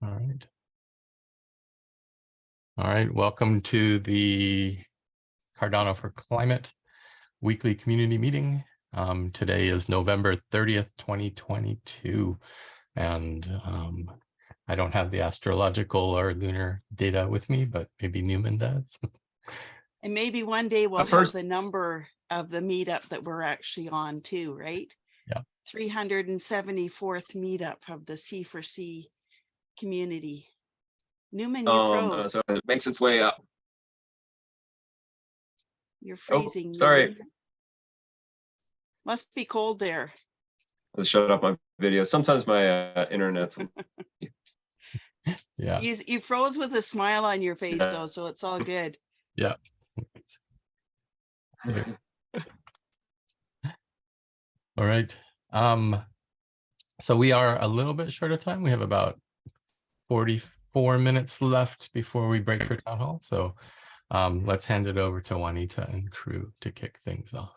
All right. All right, welcome to the Cardano for Climate weekly community meeting. Today is November 30th, 2022, and I don't have the astrological or lunar data with me, but maybe Newman does. And maybe one day we'll have the number of the meetup that we're actually on too, right? Yeah. 374th meetup of the C4C community. Newman, you froze. So it makes its way up. You're freezing. Sorry. Newman. Must be cold there. Let's shut up my video. Sometimes my internet's. Yeah. You froze with a smile on your face, though, so it's all good. Yeah. All right. So we are a little bit short of time. We have about 44 minutes left before we break for town hall. So let's hand it over to Juanita and crew to kick things off.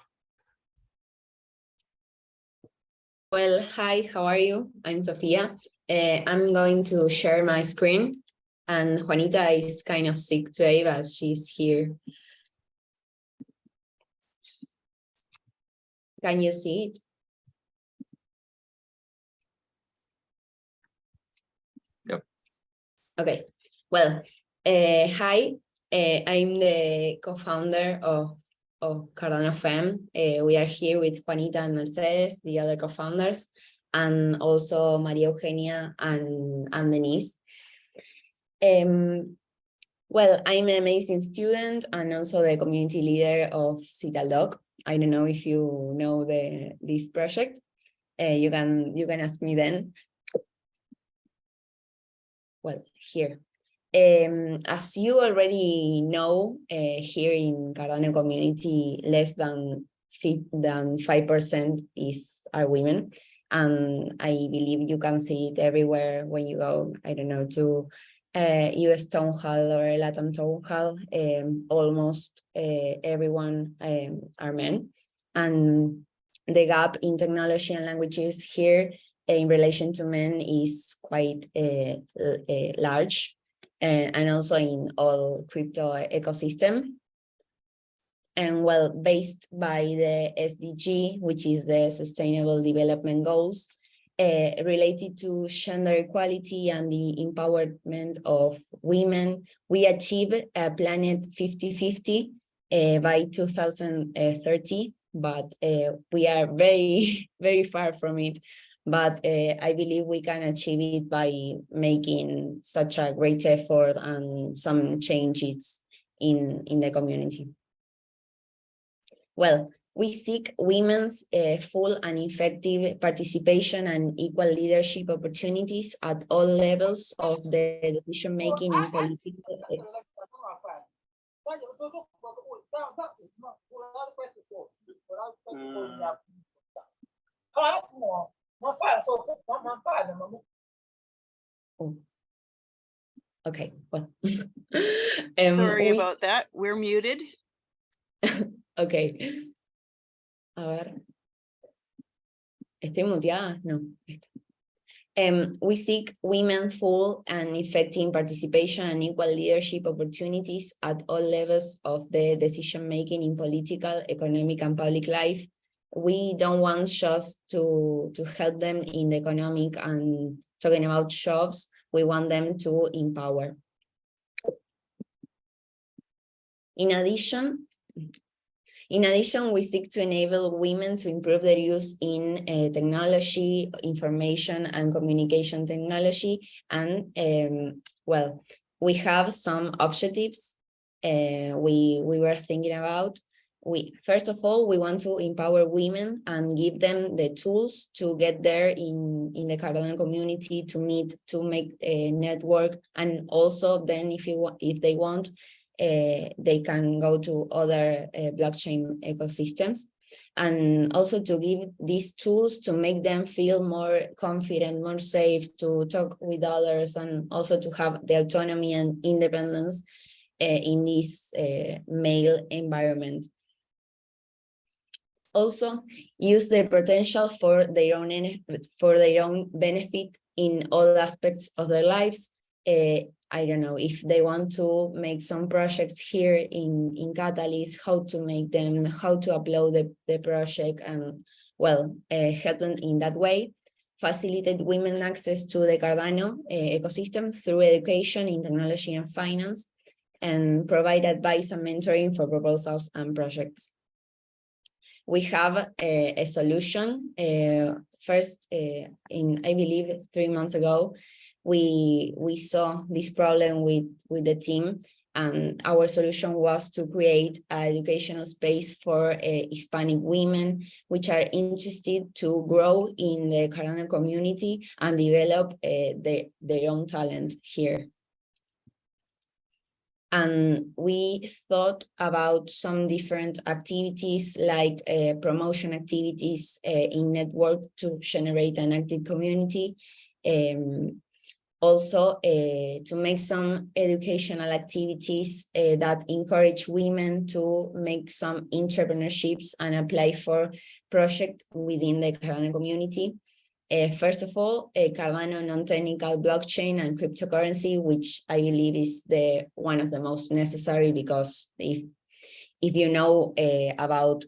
Well, hi, how are you? I'm Sofia. I'm going to share my screen, and Juanita is kind of sick today, but she's here. Can you see it? Yep. Okay, well, hi, I'm the co-founder of Cardano FM. We are here with Juanita and Mercedes, the other co-founders, and also Maria Eugenia and Denise. Well, I'm an amazing student and also the community leader of Citalog. I don't know if you know this project. You can ask me then. Well, here. As you already know, here in Cardano community, less than 5% are women. And I believe you can see it everywhere when you go, I don't know, to US Town Hall or Latam Town Hall. Almost everyone are men. And the gap in technology and languages here in relation to men is quite large. And also in all crypto ecosystem. And well, based by the SDG, which is the Sustainable Development Goals, related to gender equality and the empowerment of women, we achieve a planet 50-50 by 2030, but we are very, very far from it. But I believe we can achieve it by making such a great effort and some changes in the community. Well, we seek women's full and effective participation and equal leadership opportunities at all levels of the decision-making in political. Oh. Okay, well. Sorry about that. We're muted. Okay. A ver. ¿Estoy muteada? No. We seek women's full and effective participation and equal leadership opportunities at all levels of the decision-making in political, economic, and public life. We don't want just to help them in the economic and talking about jobs. We want them to empower. In addition, we seek to enable women to improve their use in technology, information and communication technology. And well, we have some objectives we were thinking about. First of all, we want to empower women and give them the tools to get there in the Cardano community, to meet, to make a network, and also then if they want, they can go to other blockchain ecosystems, and also to give these tools to make them feel more confident, more safe to talk with others, and also to have the autonomy and independence in this male environment. Also, use their potential for their own benefit in all aspects of their lives. I don't know if they want to make some projects here in Catalyst, how to make them, how to upload the project, and well, help them in that way. Facilitate women access to the Cardano ecosystem through education in technology and finance, and provide advice and mentoring for proposals and projects. We have a solution. First, I believe 3 months ago, we saw this problem with the team, and our solution was to create an educational space for Hispanic women which are interested to grow in the Cardano community and develop their own talent here. And we thought about some different activities like promotion activities in network to generate an active community. Also to make some educational activities that encourage women to make some entrepreneurships and apply for projects within the Cardano community. First of all, Cardano non-technical blockchain and cryptocurrency, which I believe is one of the most necessary, because if you know about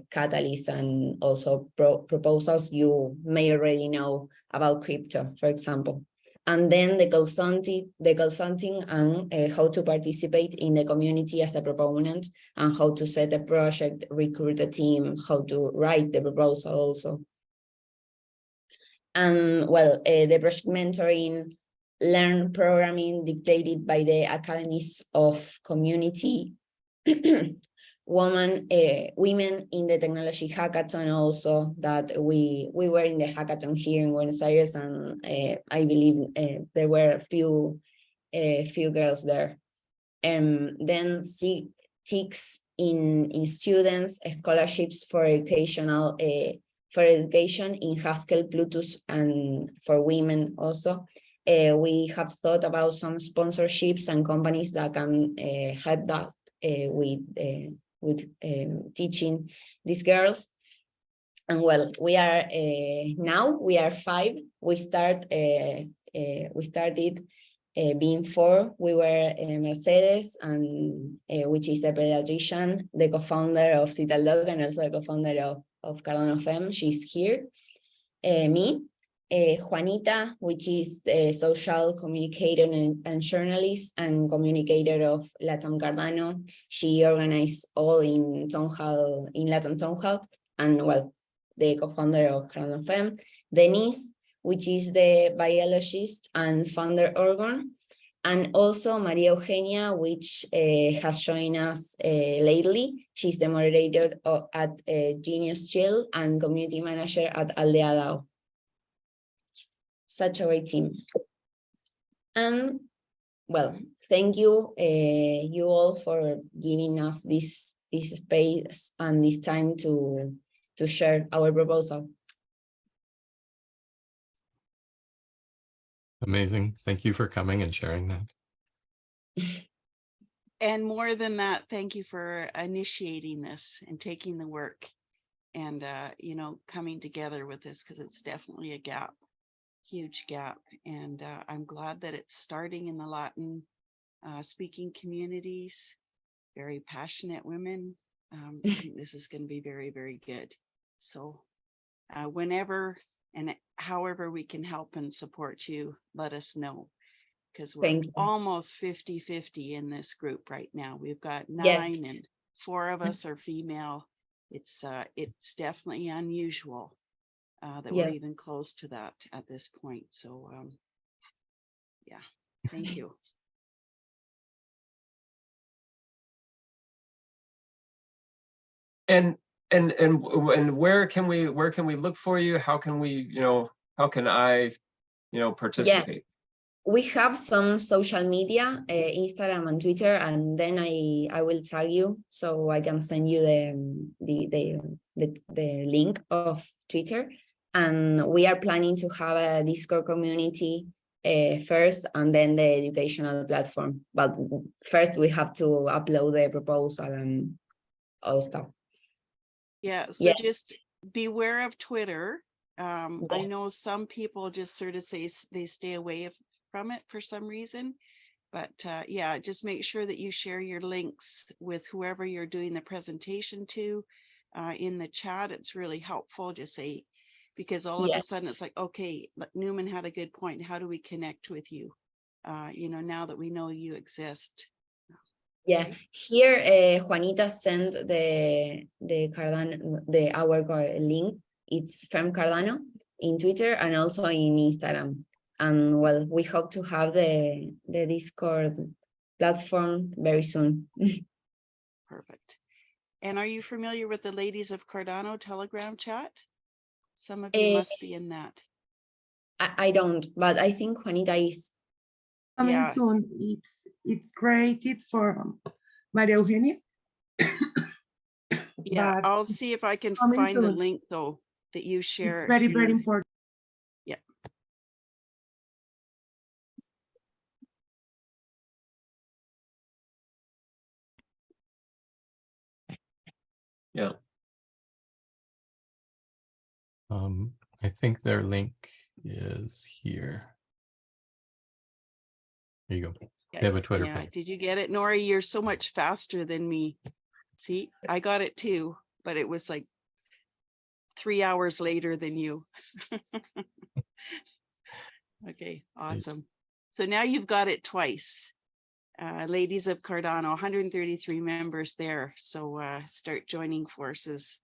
Catalyst and also proposals, you may already know about crypto, for example. And then the consulting and how to participate in the community as a proponent, and how to set a project, recruit a team, how to write the proposal also. And well, the project mentoring, learn programming dictated by the academies of community, women in the technology hackathon also, that we were in the hackathon here in Buenos Aires, and I believe there were a few girls there. Then TICs in students, scholarships for education in Haskell, Bluetooth, and for women also. We have thought about some sponsorships and companies that can help that with teaching these girls. And well, we are now we are 5. We started being 4. We were Mercedes, and which is a pediatrician, the co-founder of Citalog, and also a co-founder of Cardano Fem. She's here. Me, Juanita, which is the social communicator and journalist and communicator of Latam Cardano. She organized all in Latam Town Hall, and well, the co-founder of Cardano Fem. Denise, which is the biologist and founder organ, and also Maria Eugenia, which has joined us lately. She's the moderator at Genius Chill and community manager at Aldea DAO. Such a great team. And well, thank you, you all, for giving us this space and this time to share our proposal. Amazing. Thank you for coming and sharing that. And more than that, thank you for initiating this and taking the work and, you know, coming together with this, because it's definitely a gap, huge gap. And I'm glad that it's starting in the Latin speaking communities, very passionate women. I think this is going to be very, very good. So whenever and however we can help and support you, let us know, because we're almost 50-50 in this group right now. We've got 9 and 4 of us are female. It's definitely unusual that we're even close to that at this point. So yeah, thank you. And where can we look for you? How can we, how can I, participate? We have some social media, Instagram and Twitter, and then I will tag you so I can send you the link of Twitter. And we are planning to have a Discord community first, and then the educational platform. But first we have to upload the proposal and all stuff. Yeah, so just beware of Twitter, I know some people just sort of say they stay away from it for some reason. But yeah, just make sure that you share your links with whoever you're doing the presentation to in the chat. It's really helpful. Just say, because all of a sudden it's like, okay, Newman had a good point. How do we connect with you? Now that we know you exist. Yeah, here Juanita sent the Cardano, our link. It's from Cardano in Twitter and also in Instagram. And well, we hope to have the Discord platform very soon. Perfect. And are you familiar with the Ladies of Cardano Telegram chat? Some of you must be in that. I don't, but I think Juanita is. Coming soon. It's created for Maria Eugenia. Yeah, but I'll see if I can coming find the soon. link though that you share. It's very, here. very important. Yeah. Yeah. I think their link is here. There you go. Yeah, They have a Twitter yeah. page. Did you get it, Nori? You're so much faster than me. See, I got it too, but it was like 3 hours later than you. Okay, awesome. So now you've got it twice. Ladies of Cardano, 133 members there. So start joining forces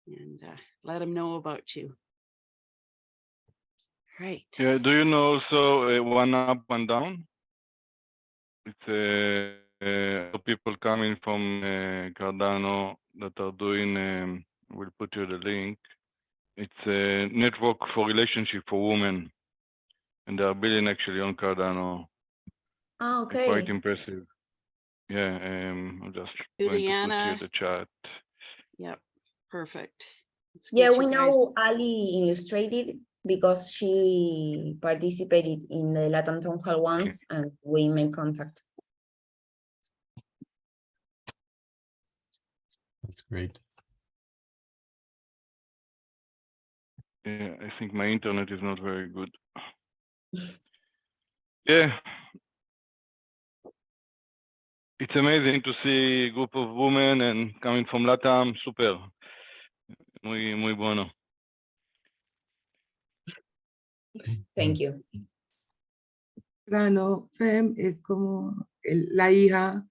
and let them know about you. Right. Yeah, do you know also one up, one down? It's people coming from Cardano that are doing, we'll put you the link. It's a network for relationship for women. And they are building actually on Cardano. Oh, okay. Quite impressive. Yeah, I'm just going to put Juliana. you the chat. Yep, perfect. It's Yeah, good we you know guys- Ali illustrated because she participated in the Latin Town Hall once and we made contact. That's great. Yeah, I think my internet is not very good. Yeah. It's amazing to see a group of women and coming from Latam, super. Muy bueno. Thank you. Cardano Fem es como la hija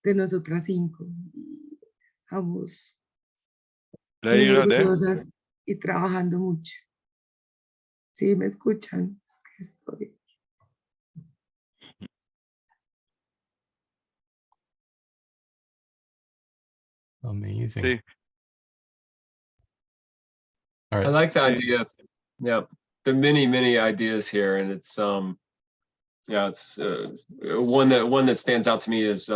de nosotras 5. Estamos La muy hija de. orgullosas y trabajando mucho. Sí, me escuchan. Estoy. Amazing. Sí. All right. I like the idea. Yeah, there are many ideas here, and it's yeah, it's one that stands out to me is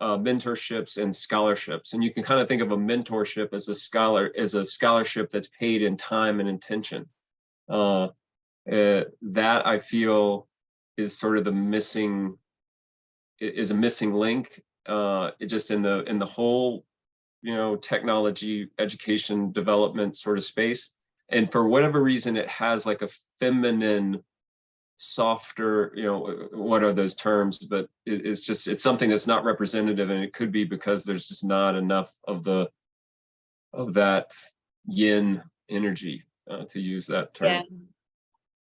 mentorships and scholarships, and you can kind of think of a mentorship as a scholarship that's paid in time and intention. That I feel is sort of the missing link. It just in the whole, technology, education, development sort of space. And for whatever reason, it has like a feminine, softer, what are those terms? But it's something that's not representative, and it could be because there's just not enough of that yin energy, to use that term. Yeah.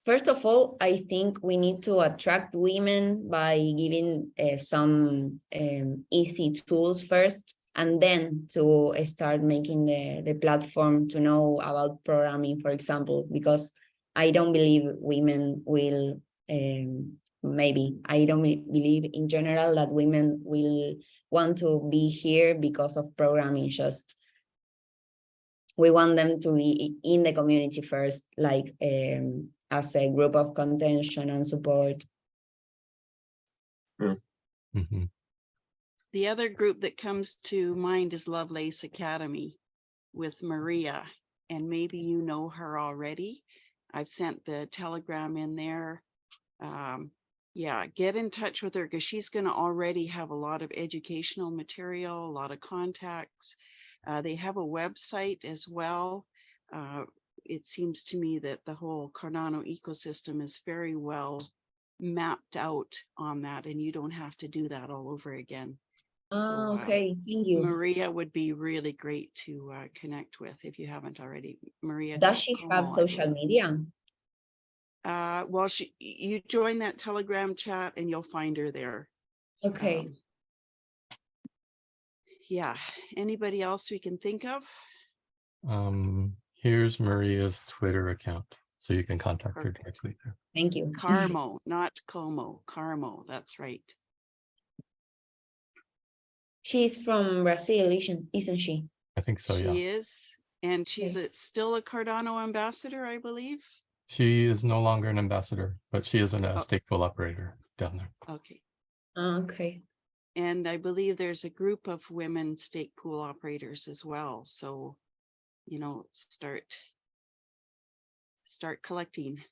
First of all, I think we need to attract women by giving some easy tools first, and then to start making the platform to know about programming, for example, because I don't believe women will, I don't believe in general that women will want to be here because of programming. Just we want them to be in the community first, like as a group of contention and support. Mm-hmm. The other group that comes to mind is Lovelace Academy with Maria, and maybe you know her already. I've sent the telegram in there. Yeah, get in touch with her because she's going to already have a lot of educational material, a lot of contacts. They have a website as well. it seems to me that the whole Cardano ecosystem is very well mapped out on that, and you don't have to do that all over again. So, Okay, thank you. Maria would be really great to connect with if you haven't already. Maria. Does she have social media? Well, you join that Telegram chat and you'll find her there. Okay. Yeah. Anybody else we can think of? Here's Maria's Twitter account, so you can contact her Perfect. directly there. Thank you. Carmo, not Como. Carmo, that's right. She's from Brazil, isn't she? I think so, yeah. She is, and she's still a Cardano ambassador, I believe. She is no longer an ambassador, but she is a Oh. stake pool operator down there. Okay. Okay. And I believe there's a group of women stake pool operators as well. So, you know, start collecting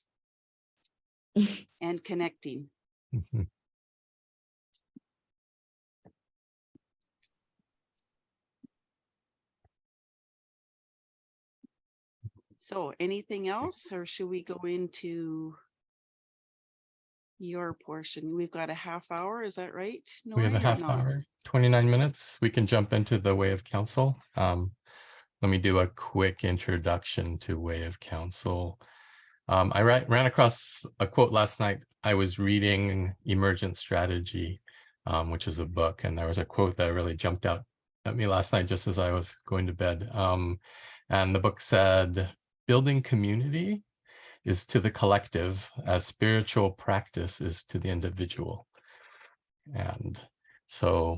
and connecting. Mhm. So anything else, or should we go into your portion? We've got a half hour, is that right? We have a Nori, or half not? hour, 29 minutes. We can jump into the Way of Counsel. Let me do a quick introduction to Way of Counsel. I ran across a quote last night. I was reading Emergent Strategy, which is a book, and there was a quote that really jumped out at me last night just as I was going to bed. And the book said, building community is to the collective as spiritual practice is to the individual. And so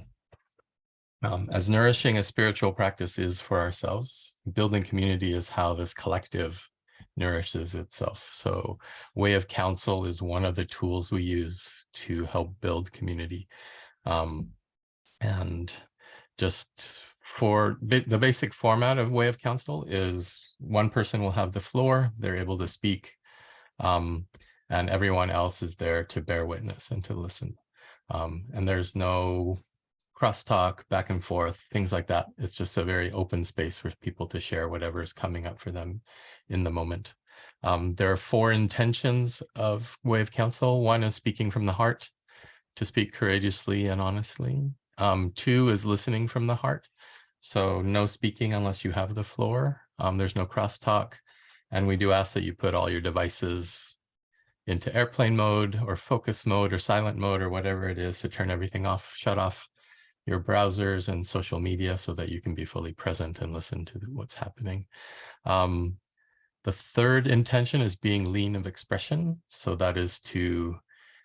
as nourishing as spiritual practice is for ourselves, building community is how this collective nourishes itself. So Way of Counsel is one of the tools we use to help build community. And just for the basic format of Way of Counsel is one person will have the floor, they're able to speak, and everyone else is there to bear witness and to listen. And there's no crosstalk, back and forth, things like that. It's just a very open space for people to share whatever is coming up for them in the moment. There are 4 intentions of Way of Counsel. 1 is speaking from the heart, to speak courageously and honestly. 2 is listening from the heart. So no speaking unless you have the floor. There's no crosstalk. And we do ask that you put all your devices into airplane mode or focus mode or silent mode or whatever it is to turn everything off, shut off your browsers and social media so that you can be fully present and listen to what's happening. The 3rd intention is being lean of expression. So that is to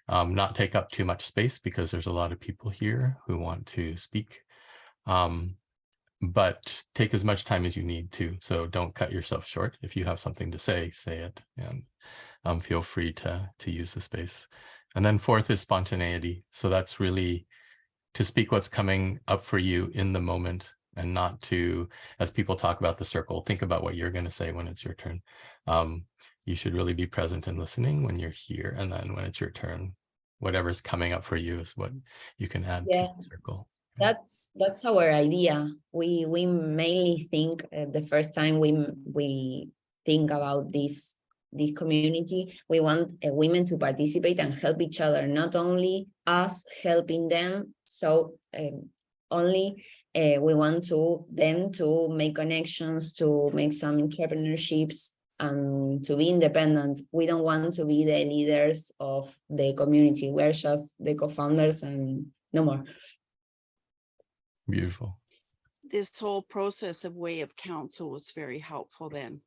not take up too much space because there's a lot of people here who want to speak, but take as much time as you need to. So don't cut yourself short. If you have something to say it, and feel free to use the space. And then 4th is spontaneity. So that's really to speak what's coming up for you in the moment and not to, as people talk about the circle, think about what you're going to say when it's your turn. You should really be present and listening when you're here. And then when it's your turn, whatever's coming up for you is what you can add to the circle. That's our idea. We mainly think the first time we think about this community, we want women to participate and help each other, not only us helping them. So only we want them to make connections, to make some entrepreneurships, and to be independent. We don't want to be the leaders of the community. We're just the co-founders and no more. Beautiful. This whole process of Way of Counsel was very helpful then,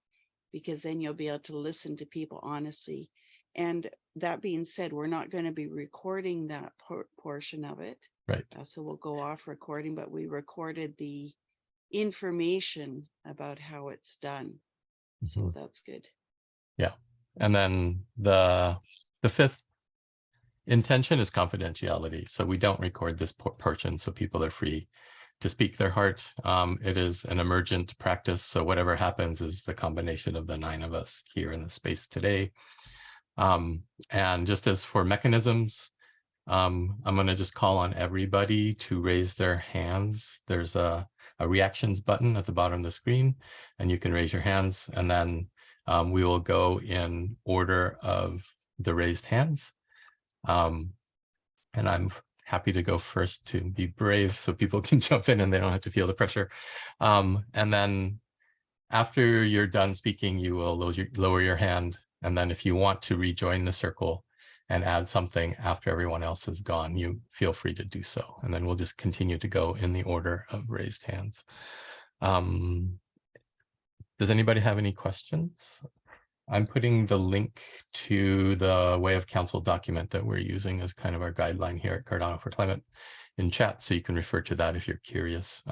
because then you'll be able to listen to people honestly. And that being said, we're not going to be recording that portion of it. Right. So we'll go off recording, but we recorded the information about how it's done. So that's good. Yeah. And then the 5th intention is confidentiality. So we don't record this portion so people are free to speak their heart. It is an emergent practice. So whatever happens is the combination of the 9 of us here in the space today. And just as for mechanisms, I'm going to just call on everybody to raise their hands. There's a reactions button at the bottom of the screen, and you can raise your hands. And then We will go in order of the raised hands. And I'm happy to go first to be brave so people can jump in and they don't have to feel the pressure. And then after you're done speaking, you will lower your hand. And then if you want to rejoin the circle and add something after everyone else is gone, you feel free to do so. And then we'll just continue to go in the order of raised hands. Does anybody have any questions? I'm putting the link to the Way of Council document that we're using as kind of our guideline here at Cardano for Climate in chat, so you can refer to that if you're curious.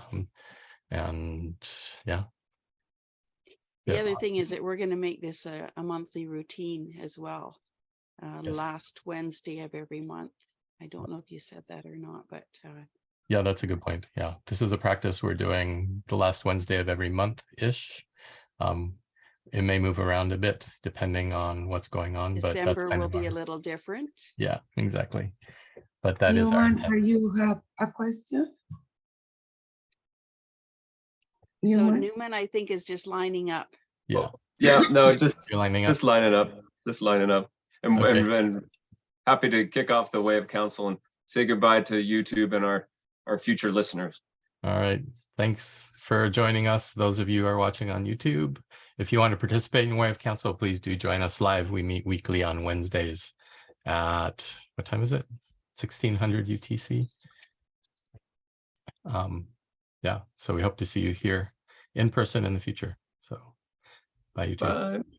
And yeah. The other thing is that we're going to make this a monthly routine as well. Yes. Last Wednesday of every month. I don't know if you said that or not, but yeah, that's a good point. Yeah, this is a practice we're doing the last Wednesday of every month-ish. It may move around a bit depending on what's going on, but that's December kind will of be our, a little different. yeah, exactly. But that is our Newman, intent. are you have a question? So Newman? Newman, I think, is just lining up. Yeah, Yeah, no, just you're lining up. just lining up, just lining up, and, Okay. and happy to kick off the Way of Council and say goodbye to YouTube and our future listeners. All right. Thanks for joining us. Those of you who are watching on YouTube, if you want to participate in Way of Council, please do join us live. We meet weekly on Wednesdays at, what time is it? 1600 UTC. Yeah, so we hope to see you here in person in the future. So bye, YouTube. Bye.